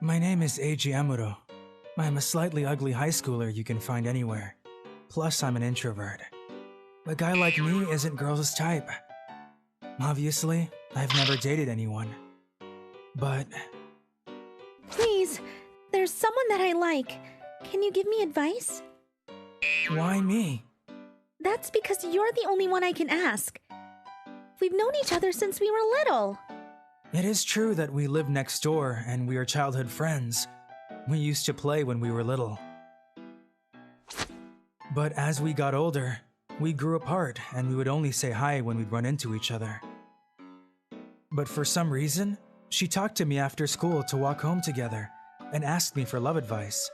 My name is Eiji Amuro. I'm a slightly ugly high schooler you can find anywhere. Plus, I'm an introvert. A guy like me isn't girls' type. Obviously, I've never dated anyone. But Please, there's someone that I like. Can you give me advice? why me? That's because you're the only one I can ask. We've known each other since we were little. It is true that we live next door and we are childhood friends. We used to play when we were little. But as we got older, we grew apart and we would only say hi when we'd run into each other. But for some reason, she talked to me after school to walk home together and asked me for love advice.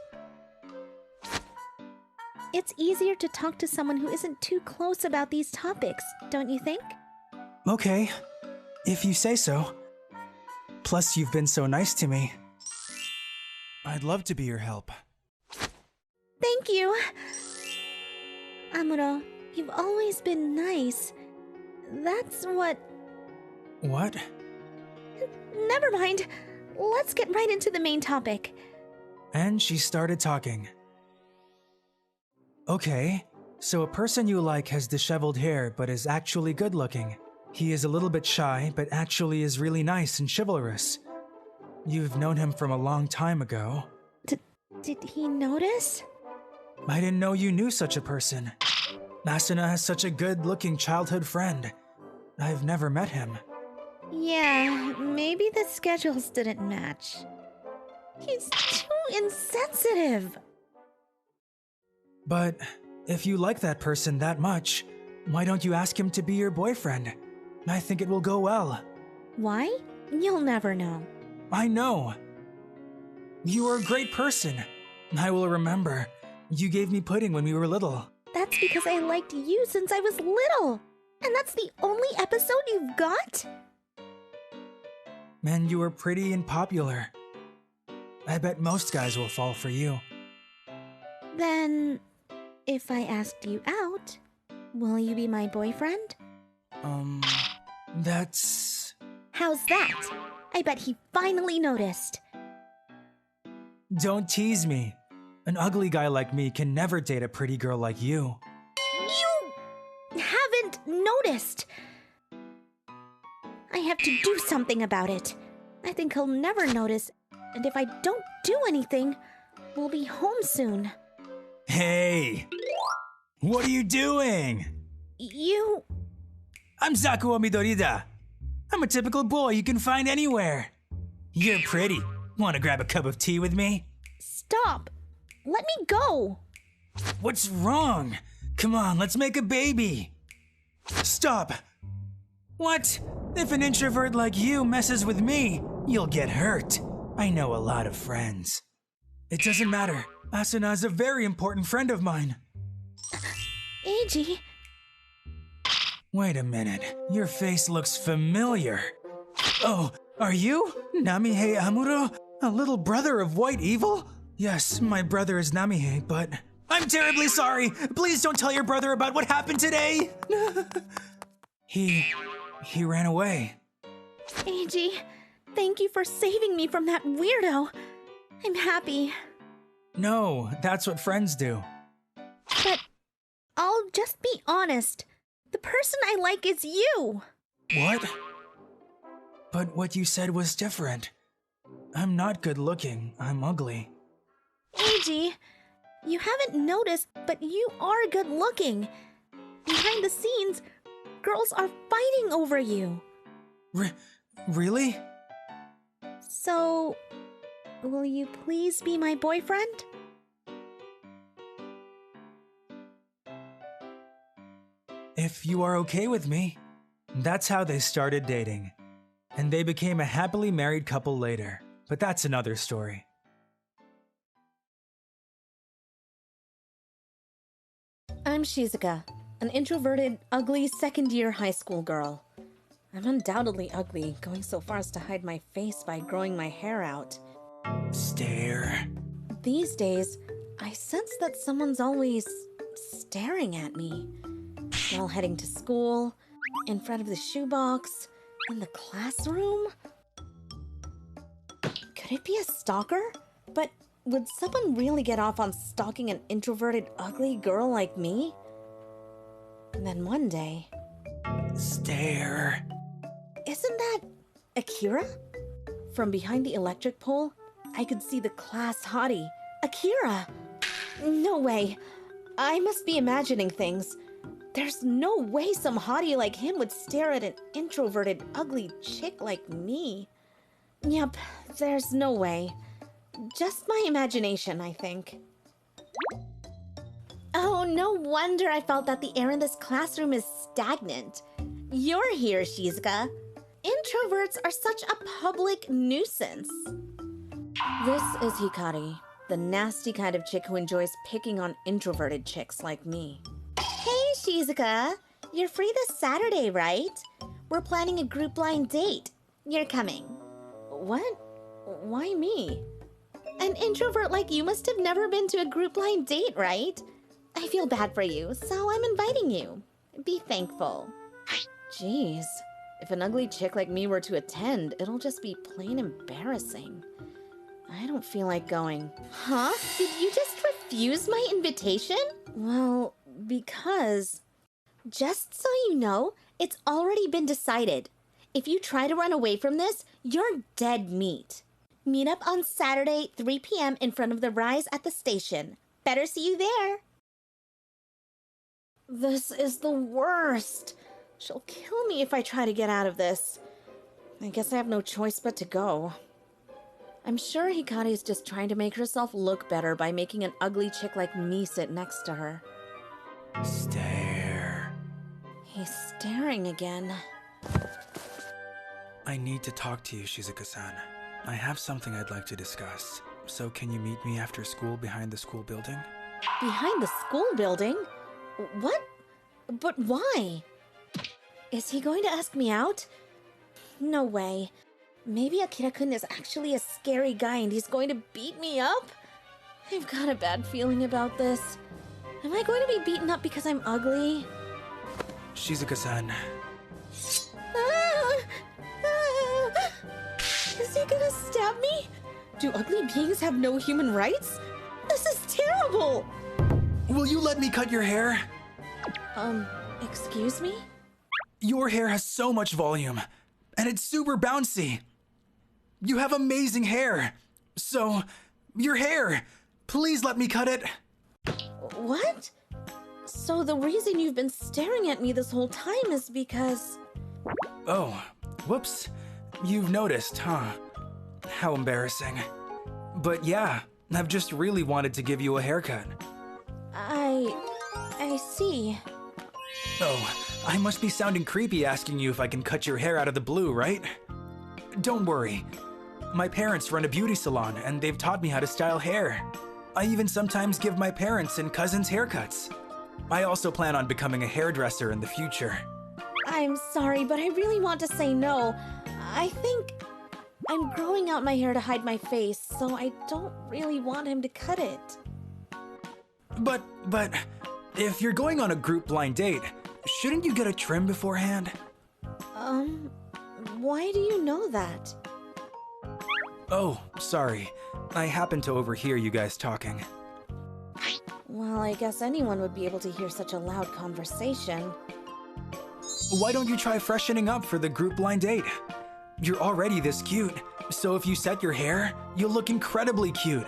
It's easier to talk to someone who isn't too close about these topics, don't you think? Okay, if you say so. Plus, you've been so nice to me. I'd love to be your help. Thank you. Amuro, you've always been nice. That's what... What? Never mind. Let's get right into the main topic. And she started talking. Okay, so a person you like has disheveled hair but is actually good looking. He is a little bit shy but actually is really nice and chivalrous. You've known him from a long time ago. Did he notice? I didn't know you knew such a person. Asuna has such a good-looking childhood friend. I've never met him. Yeah, maybe the schedules didn't match. He's too insensitive. But if you like that person that much, why don't you ask him to be your boyfriend? I think it will go well. Why? You'll never know. I know. You are a great person. I will remember. You gave me pudding when we were little. That's because I liked you since I was little. And that's the only episode you've got? And you were pretty and popular. I bet most guys will fall for you. Then, if I asked you out, will you be my boyfriend? That's... How's that? I bet he finally noticed. Don't tease me. An ugly guy like me can never date a pretty girl like you. You haven't noticed. I have to do something about it. I think he'll never notice, and if I don't do anything, we'll be home soon. Hey! What are you doing? You... I'm Zakuo Midorida. I'm a typical boy you can find anywhere. You're pretty. Want to grab a cup of tea with me? Stop! Let me go! What's wrong? Come on, let's make a baby. Stop! What? If an introvert like you messes with me, you'll get hurt. I know a lot of friends. It doesn't matter. Asuna is a very important friend of mine. Eiji... Wait a minute. Your face looks familiar. Oh, are you Namihei Amuro? A little brother of White Evil? Yes, my brother is Namihei, but... I'm terribly sorry! Please don't tell your brother about what happened today! He ran away. Eiji, thank you for saving me from that weirdo. I'm happy. No, that's what friends do. But I'll just be honest. The person I like is you. What? But what you said was different. I'm not good looking, I'm ugly. Eiji, you haven't noticed, but you are good looking. Behind the scenes, girls are fighting over you. Really? So, will you please be my boyfriend? If you are okay with me. That's how they started dating. And they became a happily married couple later. But that's another story. I'm Shizuka, an introverted, ugly second-year high school girl. I'm undoubtedly ugly, going so far as to hide my face by growing my hair out. Stare. These days, I sense that someone's always staring at me. While heading to school, in front of the shoebox, in the classroom. Could Could it be a stalker? But would someone really get off on stalking an introverted, ugly girl like me? And then one day... Stare. Isn't that Akira? From behind the electric pole, I could see the class hottie, Akira. No way. I must be imagining things. There's no way some hottie like him would stare at an introverted, ugly chick like me. Yep, there's no way. Just my imagination, I think. Oh, no wonder I felt that the air in this classroom is stagnant. You're here, Shizuka. Introverts are such a public nuisance. This is Hikari, the nasty kind of chick who enjoys picking on introverted chicks like me. Hey, Shizuka. You're free this Saturday, right? We're planning a group blind date. You're coming. What? Why me? An introvert like you must have never been to a group blind date, right? I feel bad for you, so I'm inviting you. Be thankful. Jeez, if an ugly chick like me were to attend, it'll just be plain embarrassing. I don't feel like going. Huh? Did you just refuse my invitation? Well, because... Just so you know, it's already been decided. If you try to run away from this, you're dead meat. Meet up on Saturday, 3 p.m. in front of the Rise at the station. Better see you there. This is the worst. She'll kill me if I try to get out of this. I guess I have no choice but to go. I'm sure Hikari's just trying to make herself look better by making an ugly chick like me sit next to her. Stare. He's staring again. I need to talk to you, Shizuka-san. I have something I'd like to discuss. So can you meet me after school behind the school building? Behind the school building? What? But why? Is he going to ask me out? No way. Maybe Akira-kun is actually a scary guy and he's going to beat me up? I've got a bad feeling about this. Am I going to be beaten up because I'm ugly? Shizuka-san. Is he gonna stab me? Do ugly beings have no human rights? This is terrible! Will you let me cut your hair? Excuse me? Your hair has so much volume, and it's super bouncy. You have amazing hair. So, your hair, please let me cut it. What? So the reason you've been staring at me this whole time is because... Oh, whoops. You've noticed, huh? How embarrassing. But yeah, I've just really wanted to give you a haircut. I see. Oh, I must be sounding creepy asking you if I can cut your hair out of the blue, right? Don't worry. My parents run a beauty salon and they've taught me how to style hair. I even sometimes give my parents and cousins haircuts. I also plan on becoming a hairdresser in the future. I'm sorry, but I really want to say no. I think I'm growing out my hair to hide my face, so I don't really want him to cut it. But, if you're going on a group blind date, shouldn't you get a trim beforehand? Why do you know that? Oh, sorry. I happened to overhear you guys talking. Well, I guess anyone would be able to hear such a loud conversation. Why don't you try freshening up for the group blind date? You're already this cute, so if you set your hair, you'll look incredibly cute.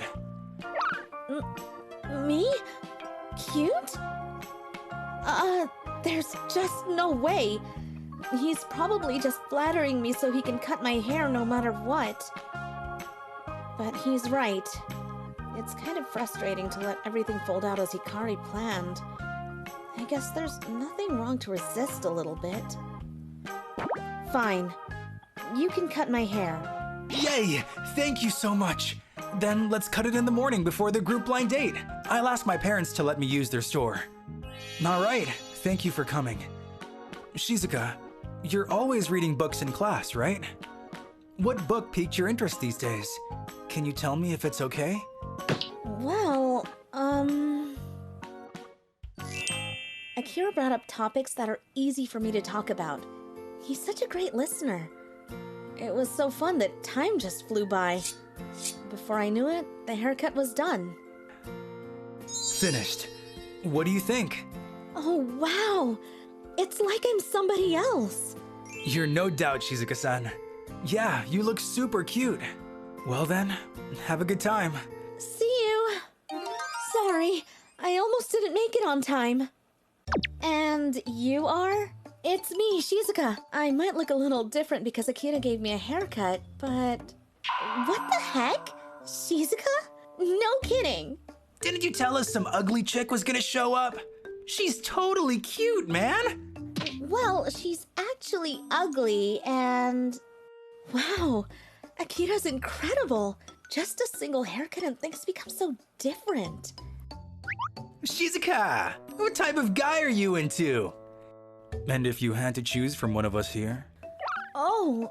Me? Cute? There's just no way. He's probably just flattering me so he can cut my hair no matter what. But he's right. It's kind of frustrating to let everything fold out as Hikari planned. I guess there's nothing wrong to resist a little bit. Fine. You can cut my hair. Yay! Thank you so much! Then let's cut it in the morning before the group blind date. I'll ask my parents to let me use their store. Alright, thank you for coming. Shizuka, you're always reading books in class, right? What book piqued your interest these days? Can you tell me if it's okay? Well, Akira brought up topics that are easy for me to talk about. He's such a great listener. It was so fun that time just flew by. Before I knew it, the haircut was done. Finished. What do you think? Oh, wow! It's like I'm somebody else. You're no doubt Shizuka-san. Yeah, you look super cute. Well then, have a good time. See you. Sorry, I almost didn't make it on time. And you are? It's me, Shizuka. I might look a little different because Akira gave me a haircut, but... What the heck? Shizuka? No kidding. Didn't you tell us some ugly chick was gonna show up? She's totally cute, man! Well, she's actually ugly and... Wow, Akira's incredible. Just a single haircut and things become so different. Shizuka! What type of guy are you into? And if you had to choose from one of us here? Oh,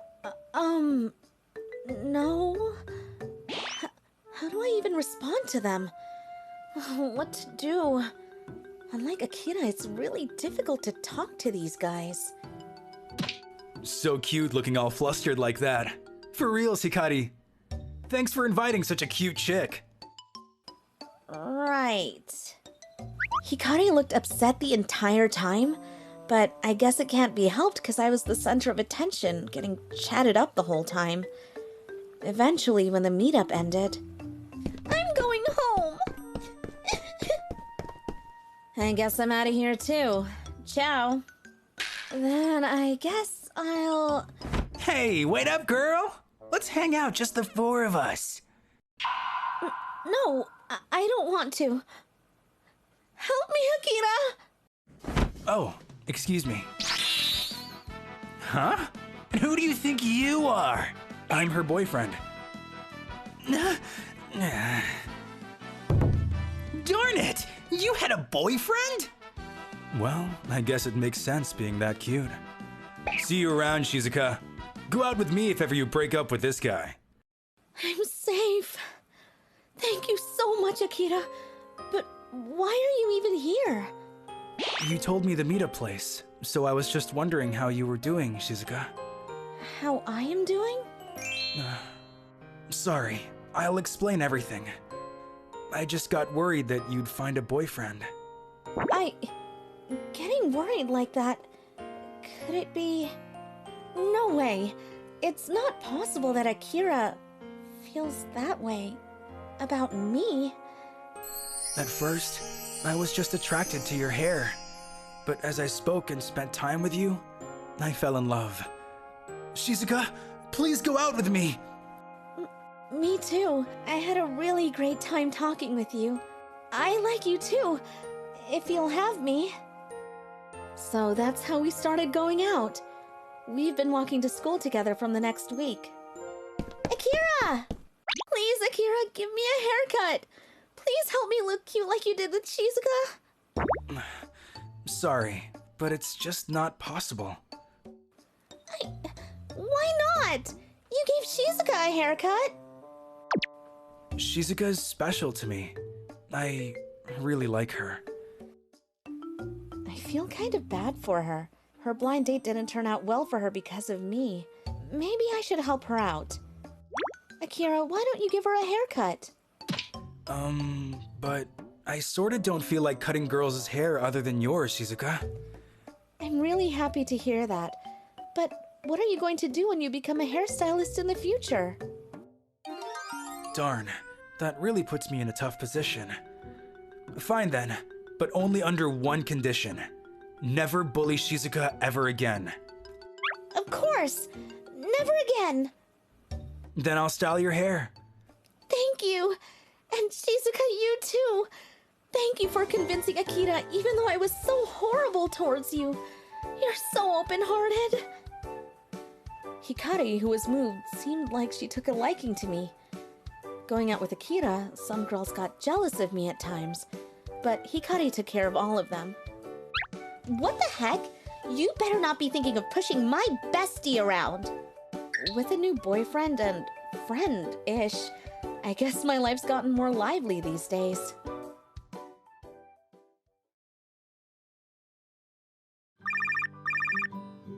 no. How do I even respond to them? What to do? Unlike Akira, it's really difficult to talk to these guys. So cute looking all flustered like that. For real, Hikari. Thanks for inviting such a cute chick. Right. Hikari looked upset the entire time, but I guess it can't be helped because I was the center of attention, getting chatted up the whole time. Eventually, when the meetup ended... I'm going home! I guess I'm out of here too. Ciao. Then I guess I'll... Hey, wait up, girl! Let's hang out, just the four of us. No, I don't want to. Help me, Akira! Oh, excuse me. Huh? And who do you think you are? I'm her boyfriend. Darn it! You had a boyfriend? Well, I guess it makes sense being that cute. See you around, Shizuka. Go out with me if ever you break up with this guy. I'm safe. Thank you so much, Akira. But why are you even here? You told me the meetup place, so I was just wondering how you were doing, Shizuka. How I am doing? Sorry, I'll explain everything. I just got worried that you'd find a boyfriend. Getting worried like that... Could it be... No way. It's not possible that Akira feels that way about me. At first, I was just attracted to your hair. But as I spoke and spent time with you, I fell in love. Shizuka, please go out with me! Me too. I had a really great time talking with you. I like you too, if you'll have me. So that's how we started going out. We've been walking to school together from the next week. Akira! Please, Akira, give me a haircut. Please help me look cute like you did with Shizuka. Sorry, but it's just not possible. Why not? You gave Shizuka a haircut. Shizuka's special to me. I really like her. I feel kind of bad for her. Her blind date didn't turn out well for her because of me. Maybe I should help her out. Akira, why don't you give her a haircut? But I sorta don't feel like cutting girls' hair other than yours, Shizuka. I'm really happy to hear that. But what are you going to do when you become a hairstylist in the future? Darn, that really puts me in a tough position. Fine then, but only under one condition. Never bully Shizuka ever again. Of course! Never again! Then I'll style your hair. Thank you! And Shizuka, you too! Thank you for convincing Akira even though I was so horrible towards you. You're so open-hearted. Hikari, who was moved, seemed like she took a liking to me. Going out with Akira, some girls got jealous of me at times, but Hikari took care of all of them. What the heck? You better not be thinking of pushing my bestie around. With a new boyfriend and friend-ish, I guess my life's gotten more lively these days.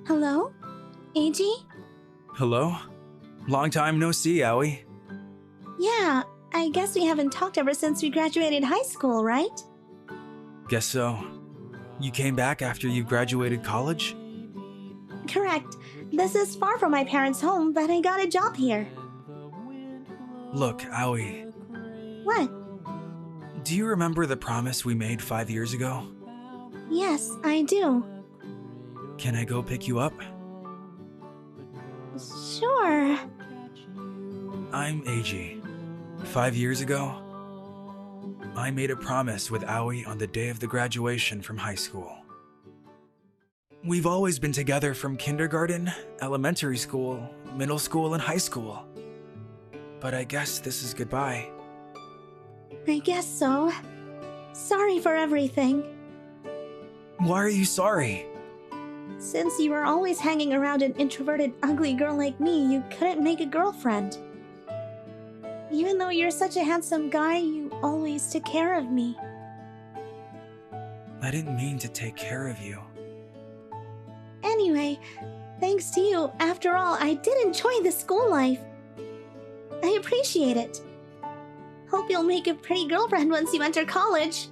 Hello? Eiji? Hello? Long time no see, Aoi. Yeah, I guess we haven't talked ever since we graduated high school, right? Guess so. You came back after you graduated college? Correct. This is far from my parents' home, but I got a job here. Look, Aoi, What? do you remember the promise we made 5 years ago? Yes, I do. Can I go pick you up? Sure. I'm Eiji. 5 years ago, I made a promise with Aoi on the day of the graduation from high school. We've always been together from kindergarten, elementary school, middle school, and high school. But I guess this is goodbye. I guess so. Sorry for everything. Why are you sorry? Since you were always hanging around an introverted, ugly girl like me, you couldn't make a girlfriend. Even though you're such a handsome guy, you always took care of me. I didn't mean to take care of you. Anyway, thanks to you, after all, I did enjoy the school life. I appreciate it. Hope you'll make a pretty girlfriend once you enter college.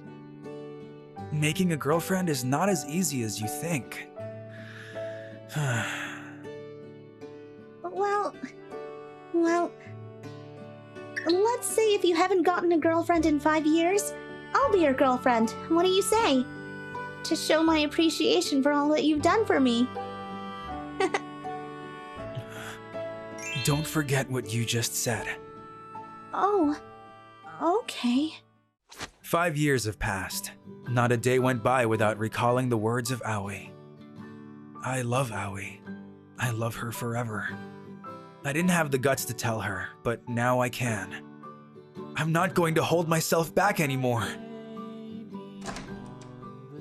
Making a girlfriend is not as easy as you think. Well, let's say if you haven't gotten a girlfriend in 5 years, I'll be your girlfriend. What do you say? To show my appreciation for all that you've done for me. Don't forget what you just said. Oh, okay. 5 years have passed. Not a day went by without recalling the words of Aoi. I love Aoi. I love her forever. I didn't have the guts to tell her, but now I can. I'm not going to hold myself back anymore.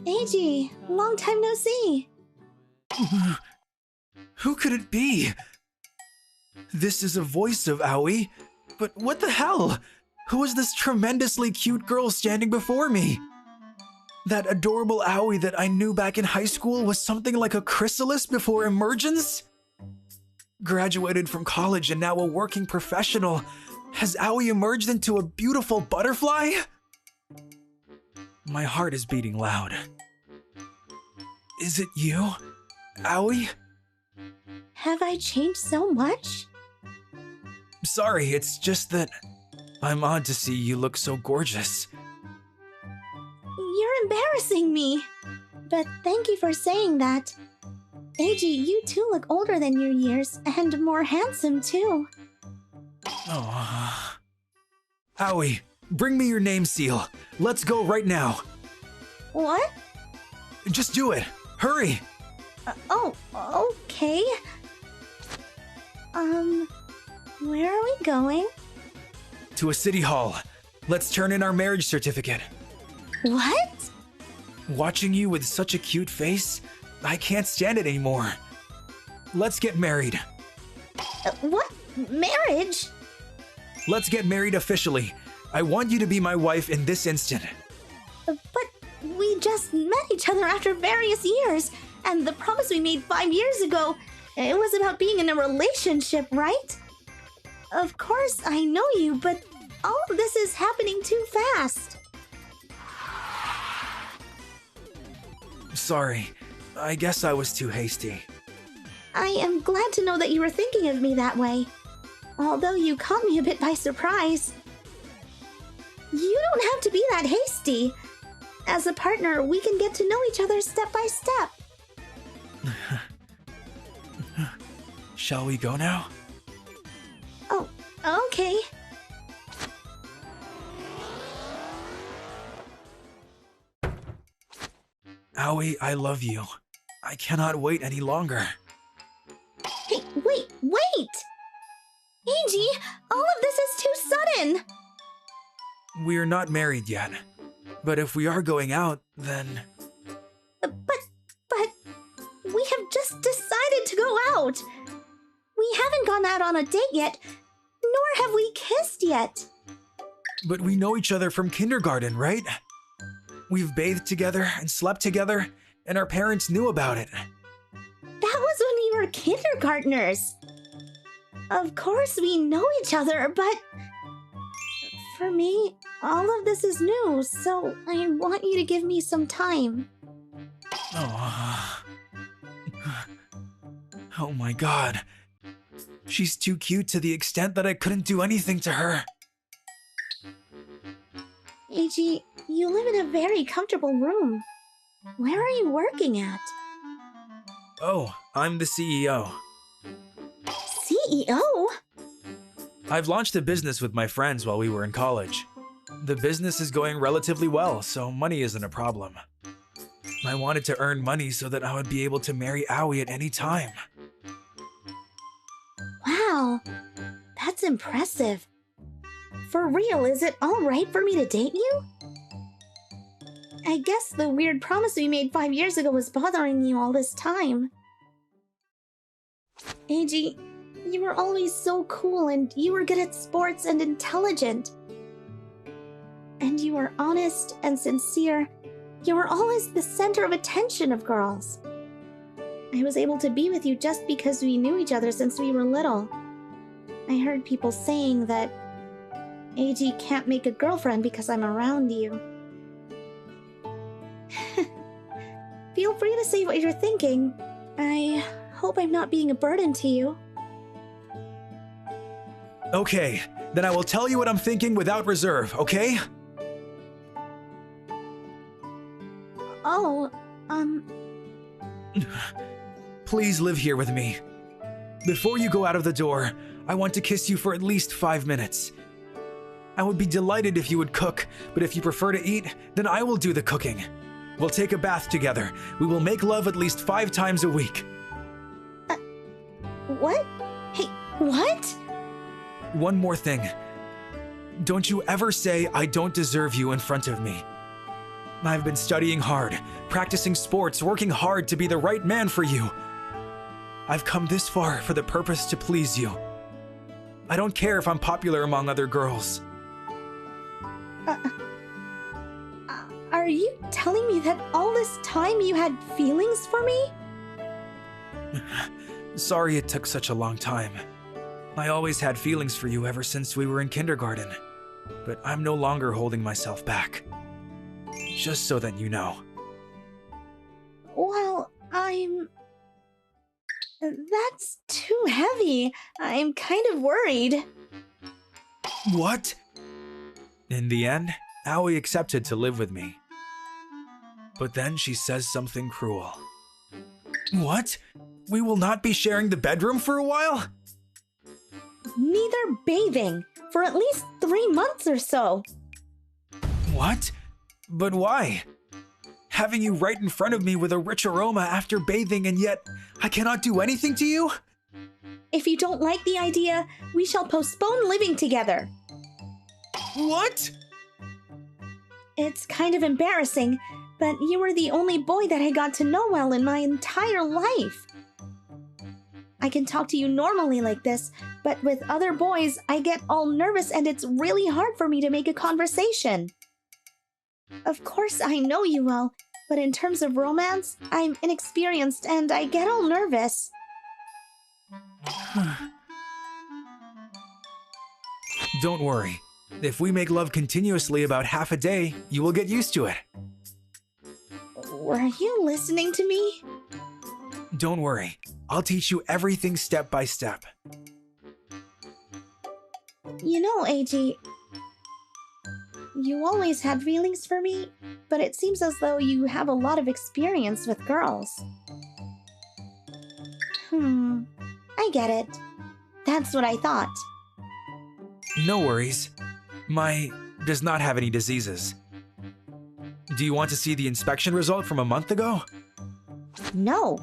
Eiji, long time no see. Who could it be? This is a voice of Aoi, but what the hell? Who is this tremendously cute girl standing before me? That adorable Aoi that I knew back in high school was something like a chrysalis before emergence? Graduated from college and now a working professional, has Aoi emerged into a beautiful butterfly? My heart is beating loud. Is it you, Aoi? Have I changed so much? Sorry, it's just that I'm odd to see you look so gorgeous. You're embarrassing me. But thank you for saying that. Eiji, you too look older than your years, and more handsome too. Oh. Aoi, bring me your name seal. Let's go right now. What? Just do it. Hurry. Oh, okay. Where are we going? To a city hall. Let's turn in our marriage certificate. What? Watching you with such a cute face, I can't stand it anymore. Let's get married. What? Marriage? Let's get married officially. I want you to be my wife in this instant. But we just met each other after various years, and the promise we made 5 years ago, it was about being in a relationship, right? Of course, I know you, but all of this is happening too fast. Sorry, I guess I was too hasty. I am glad to know that you were thinking of me that way. Although you caught me a bit by surprise. You don't have to be that hasty. As a partner, we can get to know each other step by step. Shall we go now? Oh, okay. Aoi, I love you. I cannot wait any longer. Hey, wait! Eiji, all of this is too sudden! We're not married yet. But if we are going out, then... But we have just decided to go out. We haven't gone out on a date yet, nor have we kissed yet. But we know each other from kindergarten, right? We've bathed together and slept together, and our parents knew about it. That was when we were kindergartners. Of course we know each other, but For me, all of this is new, so I want you to give me some time. Oh. Oh my god. She's too cute to the extent that I couldn't do anything to her. Eiji, you live in a very comfortable room. Where are you working at? Oh, I'm the CEO. CEO? I've launched a business with my friends while we were in college. The business is going relatively well, so money isn't a problem. I wanted to earn money so that I would be able to marry Aoi at any time. Wow, that's impressive. For real, is it alright for me to date you? I guess the weird promise we made 5 years ago was bothering you all this time. Eiji, you were always so cool and you were good at sports and intelligent. And you were honest and sincere. You were always the center of attention of girls. I was able to be with you just because we knew each other since we were little. I heard people saying that Eiji can't make a girlfriend because I'm around you. Feel free to say what you're thinking. I hope I'm not being a burden to you. Okay, then I will tell you what I'm thinking without reserve, okay? Oh, Please live here with me. Before you go out of the door, I want to kiss you for at least 5 minutes. I would be delighted if you would cook, but if you prefer to eat, then I will do the cooking. We'll take a bath together. We will make love at least 5 times a week. What? Hey, what? One more thing. Don't you ever say I don't deserve you in front of me. I've been studying hard, practicing sports, working hard to be the right man for you. I've come this far for the purpose to please you. I don't care if I'm popular among other girls. Are you telling me that all this time you had feelings for me? Sorry it took such a long time. I always had feelings for you ever since we were in kindergarten, but I'm no longer holding myself back. Just so that you know. Well, That's too heavy. I'm kind of worried. What? In the end, Aoi accepted to live with me. But then she says something cruel. What? We will not be sharing the bedroom for a while? Neither bathing, for at least 3 months or so. What? But why? Having you right in front of me with a rich aroma after bathing, and yet I cannot do anything to you? If you don't like the idea, we shall postpone living together. What? It's kind of embarrassing, but you were the only boy that I got to know well in my entire life. I can talk to you normally like this, but with other boys, I get all nervous and it's really hard for me to make a conversation. Of course, I know you well, but in terms of romance, I'm inexperienced and I get all nervous. Don't worry. If we make love continuously about half a day, you will get used to it. Were you listening to me? Don't worry. I'll teach you everything step by step. You know, Eiji, you always had feelings for me, but it seems as though you have a lot of experience with girls. I get it. That's what I thought. No worries. My does not have any diseases. Do you want to see the inspection result from a month ago? No.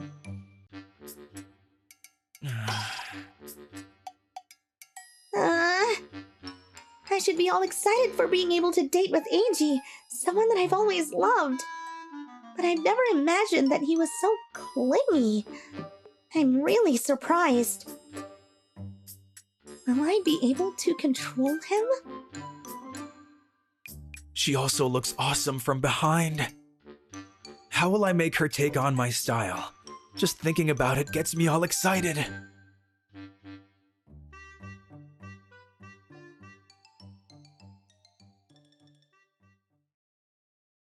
I should be all excited for being able to date with Eiji, someone that I've always loved. But I've never imagined that he was so clingy. I'm really surprised. Will I be able to control him? She also looks awesome from behind. How will I make her take on my style? Just thinking about it gets me all excited.